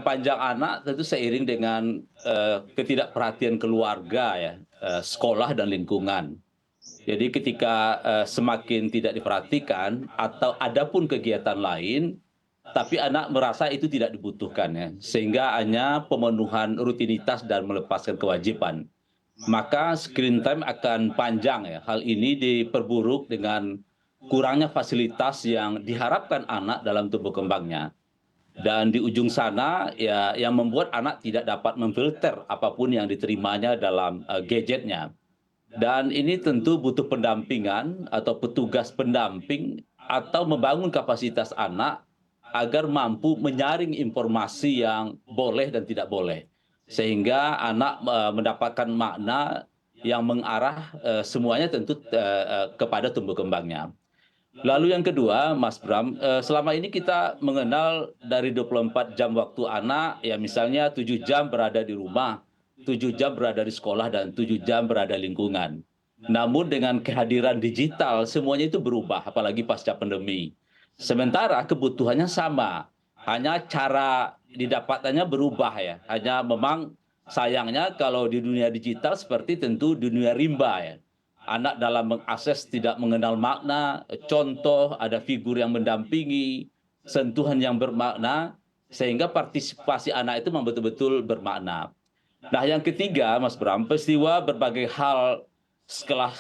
Panjang anak tentu seiring dengan ketidakperhatian keluarga ya, sekolah dan lingkungan. Jadi ketika semakin tidak diperhatikan atau ada pun kegiatan lain, tapi anak merasa itu tidak dibutuhkan ya, sehingga hanya pemenuhan rutinitas dan melepaskan kewajiban. Maka screen time akan panjang ya. Hal ini diperburuk dengan kurangnya fasilitas yang diharapkan anak dalam tumbuh kembangnya. Dan di ujung sana ya yang membuat anak tidak dapat memfilter apapun yang diterimanya dalam gadgetnya. Dan ini tentu butuh pendampingan atau petugas pendamping atau membangun kapasitas anak agar mampu menyaring informasi yang boleh dan tidak boleh. Sehingga anak mendapatkan makna yang mengarah semuanya tentu kepada tumbuh kembangnya. Lalu yang kedua, Mas Bram, selama ini kita mengenal dari 24 jam waktu anak, ya misalnya 7 jam berada di rumah, 7 jam berada di sekolah, dan 7 jam berada di lingkungan. Namun dengan kehadiran digital, semuanya itu berubah, apalagi pasca pandemi. Sementara kebutuhannya sama, hanya cara didapatkannya berubah ya. Hanya memang sayangnya kalau di dunia digital seperti tentu dunia rimba ya. Anak dalam mengakses tidak mengenal makna, contoh, ada figur yang mendampingi, sentuhan yang bermakna, sehingga partisipasi anak itu memang betul-betul bermakna. Nah, yang ketiga, Mas Bram, peristiwa berbagai hal setelah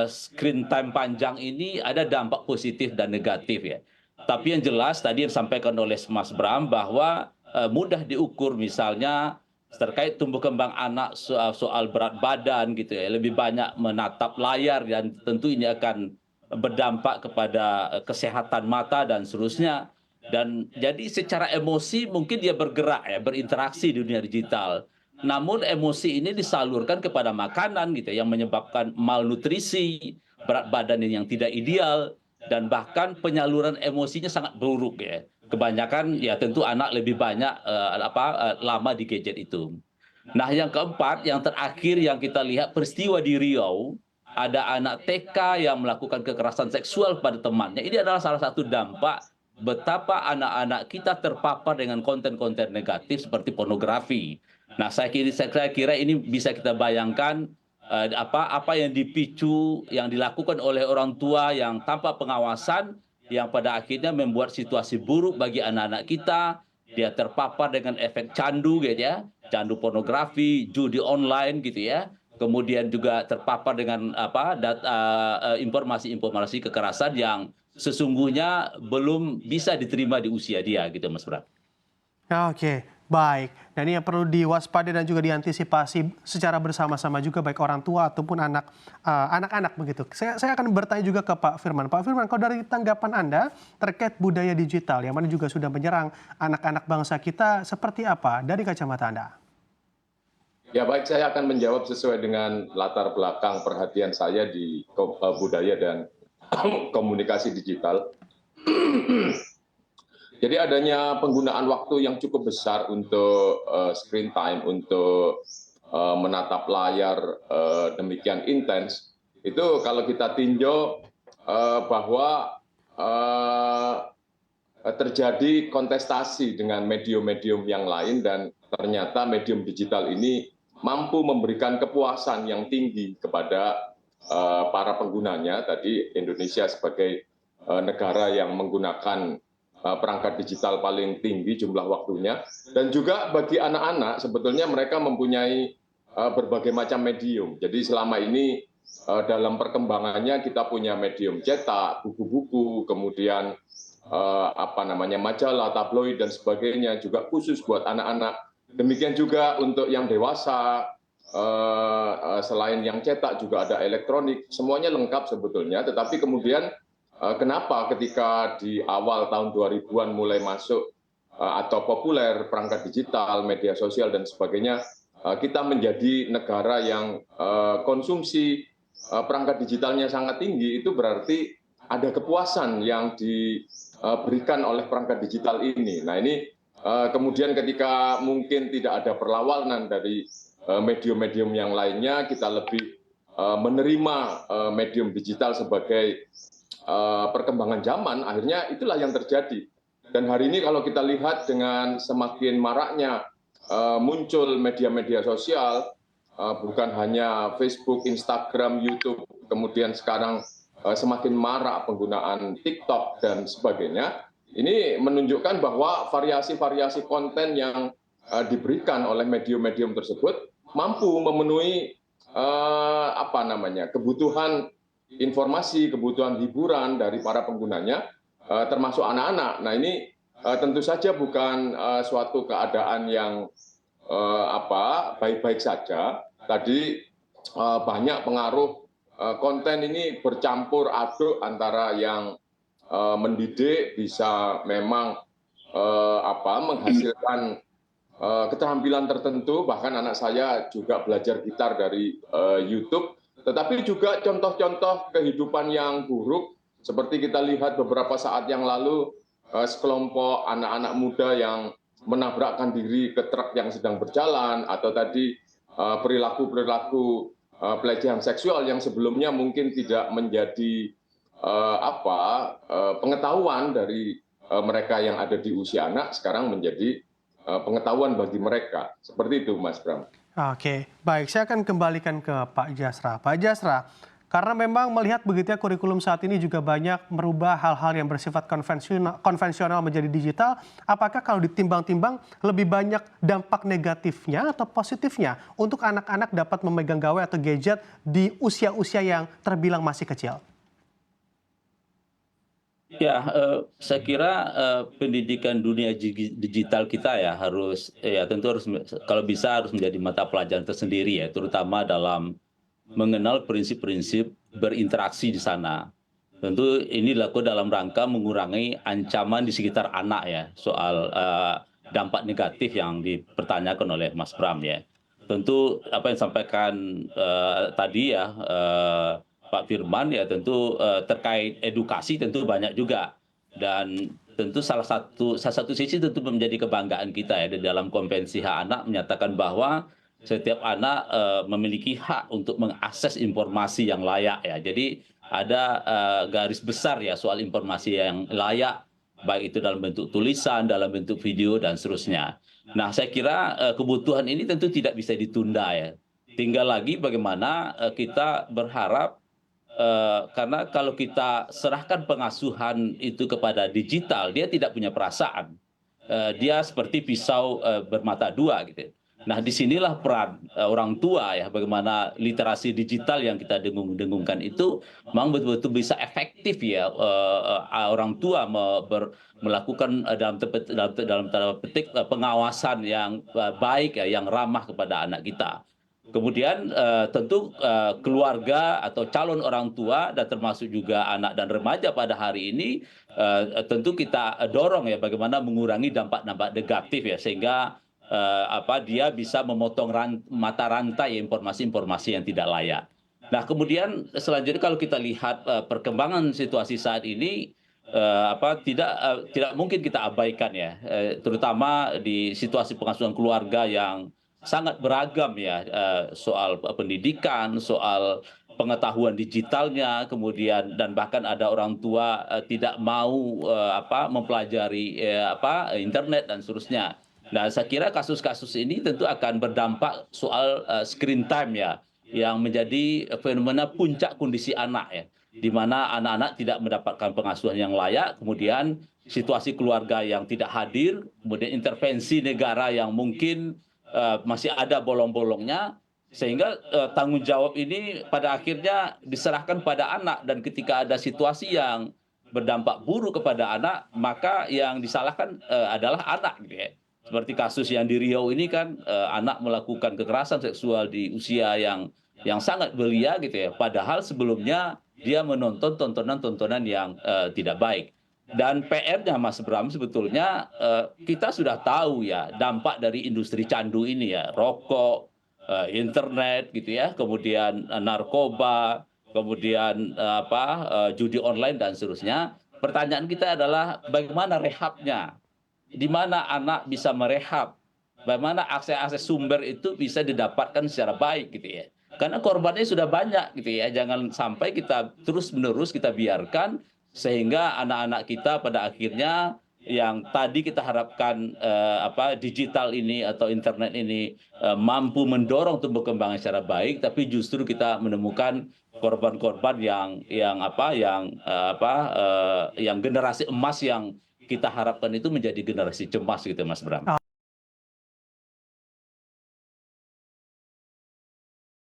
screen time panjang ini ada dampak positif dan negatif ya. Tapi yang jelas tadi yang disampaikan oleh Mas Bram bahwa mudah diukur misalnya terkait tumbuh kembang anak soal berat badan gitu ya, lebih banyak menatap layar dan tentu ini akan berdampak kepada kesehatan mata dan seterusnya. Dan jadi secara emosi mungkin dia bergerak ya, berinteraksi di dunia digital. Namun emosi ini disalurkan kepada makanan gitu ya, yang menyebabkan malnutrisi, berat badan yang tidak ideal, dan bahkan penyaluran emosinya sangat buruk ya. Kebanyakan ya tentu anak lebih banyak lama di gadget itu. Nah, yang keempat, yang terakhir yang kita lihat peristiwa di Riau, ada anak TK yang melakukan kekerasan seksual pada temannya. Ini adalah salah satu dampak betapa anak-anak kita terpapar dengan konten-konten negatif seperti pornografi. Nah, saya kira ini bisa kita bayangkan apa yang dipicu, yang dilakukan oleh orang tua yang tanpa pengawasan, yang pada akhirnya membuat situasi buruk bagi anak-anak kita. Dia terpapar dengan efek candu gitu ya, candu pornografi, judi online gitu ya. Kemudian juga terpapar dengan informasi-informasi kekerasan yang sesungguhnya belum bisa diterima di usia dia gitu Mas Bram. Oke, baik. Dan ini yang perlu diwaspadai dan juga diantisipasi secara bersama-sama juga baik orang tua ataupun anak-anak begitu. Saya akan bertanya juga ke Pak Firman. Pak Firman, kalau dari tanggapan Anda terkait budaya digital yang mana juga sudah menyerang anak-anak bangsa kita, seperti apa dari kacamata Anda? Ya baik, saya akan menjawab sesuai dengan latar belakang perhatian saya di budaya dan komunikasi digital. Jadi adanya penggunaan waktu yang cukup besar untuk screen time, untuk menatap layar demikian intens, itu kalau kita tinjau bahwa terjadi kontestasi dengan medium-medium yang lain dan ternyata medium digital ini mampu memberikan kepuasan yang tinggi kepada para penggunanya. Tadi Indonesia sebagai negara yang menggunakan perangkat digital paling tinggi jumlah waktunya, dan juga bagi anak-anak sebetulnya mereka mempunyai berbagai macam medium. Jadi selama ini dalam perkembangannya kita punya medium cetak, buku-buku, kemudian majalah, tabloid dan sebagainya, juga khusus buat anak-anak. Demikian juga untuk yang dewasa, selain yang cetak juga ada elektronik, semuanya lengkap sebetulnya. Tetapi kemudian kenapa ketika di awal tahun 2000-an mulai masuk atau populer perangkat digital, media sosial dan sebagainya, kita menjadi negara yang konsumsi perangkat digitalnya sangat tinggi, itu berarti ada kepuasan yang diberikan oleh perangkat digital ini. Nah ini kemudian ketika mungkin tidak ada perlawanan dari medium-medium yang lainnya, kita lebih menerima medium digital sebagai perkembangan zaman, akhirnya itulah yang terjadi. Dan hari ini kalau kita lihat dengan semakin maraknya muncul media-media sosial, bukan hanya Facebook, Instagram, YouTube, kemudian sekarang semakin marak penggunaan TikTok dan sebagainya. Ini menunjukkan bahwa variasi-variasi konten yang diberikan oleh medium-medium tersebut mampu memenuhi kebutuhan informasi, kebutuhan hiburan dari para penggunanya, termasuk anak-anak. Nah ini tentu saja bukan suatu keadaan yang baik-baik saja. Tadi banyak pengaruh konten ini bercampur aduk antara yang mendidik bisa memang menghasilkan keterampilan tertentu, bahkan anak saya juga belajar gitar dari YouTube, tetapi juga contoh-contoh kehidupan yang buruk seperti kita lihat beberapa saat yang lalu sekelompok anak-anak muda yang menabrakkan diri ke truk yang sedang berjalan, atau tadi perilaku-perilaku pelecehan seksual yang sebelumnya mungkin tidak menjadi pengetahuan dari mereka yang ada di usia anak, sekarang menjadi pengetahuan bagi mereka. Seperti itu, Mas Bram. Oke, baik. Saya akan kembalikan ke Pak Jasra. Pak Jasra, karena memang melihat begitu ya kurikulum saat ini juga banyak merubah hal-hal yang bersifat konvensional menjadi digital. Apakah kalau ditimbang-timbang lebih banyak dampak negatifnya atau positifnya untuk anak-anak dapat memegang gawai atau gadget di usia-usia yang terbilang masih kecil? Ya, saya kira pendidikan dunia digital kita ya tentu harus, kalau bisa harus menjadi mata pelajaran tersendiri ya, terutama dalam mengenal prinsip-prinsip berinteraksi di sana. Tentu ini dilakukan dalam rangka mengurangi ancaman di sekitar anak ya, soal dampak negatif yang dipertanyakan oleh Mas Bram ya. Tentu apa yang disampaikan tadi ya, Pak Firman ya, tentu terkait edukasi tentu banyak juga, dan tentu salah satu sisi tentu menjadi kebanggaan kita ya di dalam Konvensi Hak Anak menyatakan bahwa setiap anak memiliki hak untuk mengakses informasi yang layak ya. Jadi ada garis besar ya soal informasi yang layak, baik itu dalam bentuk tulisan, dalam bentuk video dan seterusnya. Nah, saya kira kebutuhan ini tentu tidak bisa ditunda ya. Tinggal lagi bagaimana kita berharap, karena kalau kita serahkan pengasuhan itu kepada digital, dia tidak punya perasaan. Dia seperti pisau bermata dua gitu. Nah, disinilah peran orang tua ya, bagaimana literasi digital yang kita dengung-dengungkan itu memang betul-betul bisa efektif ya, orang tua melakukan dalam tanda petik pengawasan yang baik ya, yang ramah kepada anak kita. Kemudian tentu keluarga atau calon orang tua dan termasuk juga anak dan remaja pada hari ini tentu kita dorong ya bagaimana mengurangi dampak-dampak negatif ya, sehingga dia bisa memotong mata rantai informasi-informasi yang tidak layak. Nah, kemudian selanjutnya kalau kita lihat perkembangan situasi saat ini, tidak mungkin kita abaikan ya, terutama di situasi pengasuhan keluarga yang sangat beragam ya, soal pendidikan, soal pengetahuan digitalnya, kemudian dan bahkan ada orang tua tidak mau mempelajari internet dan seterusnya. Nah, saya kira kasus-kasus ini tentu akan berdampak soal screen time ya, yang menjadi fenomena puncak kondisi anak ya, di mana anak-anak tidak mendapatkan pengasuhan yang layak, kemudian situasi keluarga yang tidak hadir, kemudian intervensi negara yang mungkin masih ada bolong-bolongnya, sehingga tanggung jawab ini pada akhirnya diserahkan pada anak, dan ketika ada situasi yang berdampak buruk kepada anak, maka yang disalahkan adalah anak gitu ya. Seperti kasus yang di Riau ini kan, anak melakukan kekerasan seksual di usia yang sangat belia gitu ya, padahal sebelumnya dia menonton tontonan-tontonan yang tidak baik. Dan PR-nya Mas Bram sebetulnya kita sudah tahu ya dampak dari industri candu ini ya, rokok, internet gitu ya, kemudian narkoba, kemudian judi online dan seterusnya. Pertanyaan kita adalah bagaimana rehabnya? Di mana anak bisa merehab? Bagaimana akses sumber itu bisa didapatkan secara baik gitu ya. Karena korbannya sudah banyak gitu ya. Jangan sampai kita terus-menerus kita biarkan sehingga anak-anak kita pada akhirnya yang tadi kita harapkan digital ini atau internet ini mampu mendorong tumbuh kembangnya secara baik, tapi justru kita menemukan korban-korban yang generasi emas yang kita harapkan itu menjadi generasi cemas gitu Mas Bram.